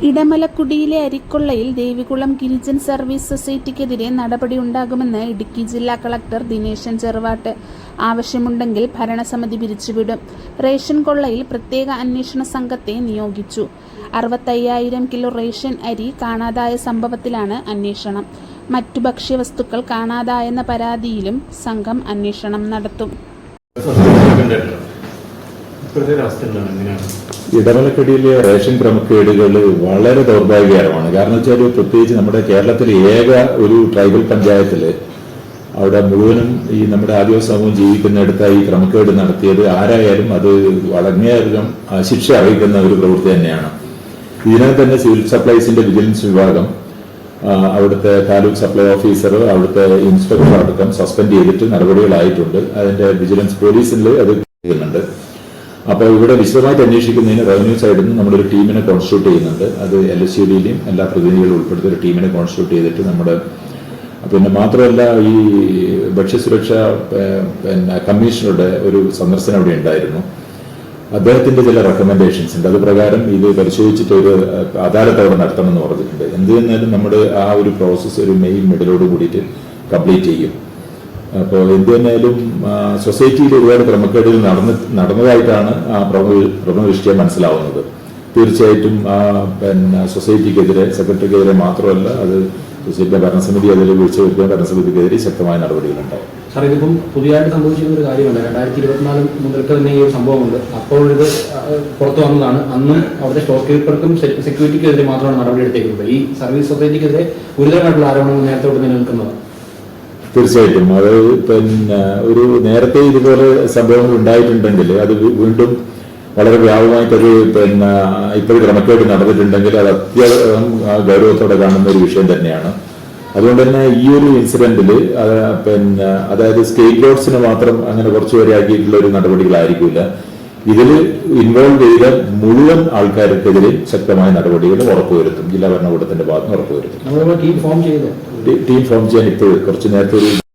ഇടമലക്കുടിയിലെ അരിക്കൊള്ളയിൽ Devikulam Girijan service സൊസൈറ്റിക്കെതിരെ നടപടിയുണ്ടാകുമെന്ന് Idukki ജില്ലാ collector Dineshan Cheruvattu. ആവശ്യമുണ്ടെങ്കിൽ ഭരണസമിതി പിരിച്ചുവിടും. റേഷൻ കൊള്ളയിൽ പ്രത്യേക അന്വേഷണ സംഘത്തെ നിയോഗിച്ചു. 65,000 കിലോ റേഷൻ അരി കാണാതായ സംഭവത്തിലാണ് അന്വേഷണം. മറ്റു ഭക്ഷ്യവസ്തുക്കൾ കാണാതായെന്ന പരാതിയിലും സംഘം അന്വേഷണം നടത്തും. ഇടമലക്കുടിയിലെ റേഷൻ ക്രമക്കേടുകൾ വളരെ ദൗർഭാഗ്യകരമാണ്. കാരണം വെച്ചാൽ പ്രത്യേകിച്ച് നമ്മുടെ കേരളത്തിലെ ഏക ഒരു ട്രൈബൽ പഞ്ചായത്തില് അവിടെ മുഴുവനും ഈ നമ്മുടെ ആദിവാസി സമൂഹം ജീവിക്കുന്നിടത്ത് ഈ ക്രമക്കേട് നടത്തിയത് ആരായാലും അത് വളരെയധികം ശിക്ഷ അറിയിക്കുന്ന ഒരു പ്രവൃത്തി തന്നെയാണ്. ഇതിനാൽ തന്നെ സിവിൽ സപ്ലൈസിന്റെ വിജിലൻസ് വിഭാഗം അവിടുത്തെ താലൂക്ക് സപ്ലൈ ഓഫീസർ അവിടുത്തെ ഇൻസ്പെക്ടർ അടക്കം സസ്പെൻഡ് ചെയ്തിട്ട് നടപടികളായിട്ടുണ്ട്. അതിന്റെ വിജിലൻസ് പോലീസിൽ അത് ചെയ്യുന്നുണ്ട്. അപ്പോൾ ഇവിടെ വിശദമായിട്ട് അന്വേഷിക്കുന്നതിന് റവന്യൂ സൈഡിൽ നിന്ന് നമ്മളൊരു ടീമിനെ കോൺസ്റ്റിറ്റ്യൂട്ട് ചെയ്യുന്നുണ്ട്. അത് LSUDയിലെയും എല്ലാ പ്രതിനിധികളും ഉൾപ്പെടുത്തി ഒരു ടീമിനെ കോൺസ്റ്റിറ്റ്യൂട്ട് ചെയ്തിട്ട് നമ്മുടെ പിന്നെ മാത്രമല്ല ഈ ഭക്ഷ്യസുരക്ഷ കമ്മീഷണറുടെ ഒരു സന്ദർശനം അവിടെ ഉണ്ടായിരുന്നു. അദ്ദേഹത്തിന്റെ ചില റെക്കമെൻഡേഷൻസ് ഉണ്ട്. അത് പ്രകാരം ഇത് പരിശോധിച്ചിട്ട് ഒരു അദാലത്ത് അവിടെ നടത്തണം എന്ന് പറഞ്ഞിട്ടുണ്ട്. എന്ത് തന്നാലും നമ്മുടെ ആ ഒരു പ്രോസസ്സ് ഒരു മെയ് മിഡിലോട് കൂടിയിട്ട് കംപ്ലീറ്റ് ചെയ്യും. അപ്പോൾ എന്ത് തന്നെയാലും സൊസൈറ്റിയിൽ ഒരുപാട് ക്രമക്കേടുകൾ നടന്നതായിട്ടാണ് ആ പ്രഥമദൃഷ്ട്യാ മനസ്സിലാവുന്നത്. തീർച്ചയായിട്ടും പിന്നെ സൊസൈറ്റിക്കെതിരെ സെക്രട്ടറിക്കെതിരെ മാത്രമല്ല അത് സൊസൈറ്റിയുടെ ഭരണസമിതി അതിൽ വിളിച്ചു വരുന്ന ഭരണസമിതിക്കെതിരെ ശക്തമായ നടപടികളുണ്ടാവും. സാർ, ഇതിപ്പം പുതിയതായിട്ട് സംഭവിച്ചിരുന്ന ഒരു കാര്യമുണ്ട്. 2024 മുതൽക്ക് തന്നെ ഈ ഒരു സംഭവമുണ്ട്. അപ്പോൾ ഇത് പുറത്തു വന്നതാണ്. അന്നും അവിടുത്തെ സ്റ്റോർ കീപ്പർക്കും സെക്യൂരിറ്റിക്കെതിരെ മാത്രമാണ് നടപടി എടുത്തേക്കുന്നത്. ഈ സർവീസ് സൊസൈറ്റിക്കെതിരെ ഗുരുതരമായിട്ടുള്ള ആരോപണങ്ങൾ നേരത്തെ നിലനിൽക്കുന്നത്. തീർച്ചയായിട്ടും അത് പിന്നെ ഒരു നേരത്തെ ഇതുപോലെ സംഭവങ്ങൾ ഉണ്ടായിട്ടുണ്ടെങ്കിൽ അത് വീണ്ടും വളരെ വ്യാപകമായിട്ടൊരു പിന്നെ ഇപ്പോഴും ക്രമക്കേട് നടന്നിട്ടുണ്ടെങ്കിൽ അത് അത്യാവശ്യം ഗൗരവത്തോടെ കാണുന്ന ഒരു വിഷയം തന്നെയാണ്. അതുകൊണ്ട് തന്നെ ഈ ഒരു ഇൻസിഡന്റിൽ പിന്നെ അതായത് സ്റ്റേറ്റ് ലോഡ്സിന് മാത്രം അങ്ങനെ കുറച്ചുപേരെ ആക്കിയിട്ടുള്ള ഒരു നടപടികളായിരിക്കില്ല. ഇതിൽ ഇൻവോൾവ് ചെയ്ത മുഴുവൻ ആൾക്കാർക്കെതിരെ ശക്തമായ നടപടികൾ ഉറപ്പുവരുത്തും. ജില്ലാ ഭരണകൂടത്തിന്റെ ഭാഗത്ത് നിന്ന് ഉറപ്പുവരുത്തും. ടീം ഫോം ചെയ്യാൻ ഇപ്പോൾ കുറച്ച് നേരത്തെ ഒരു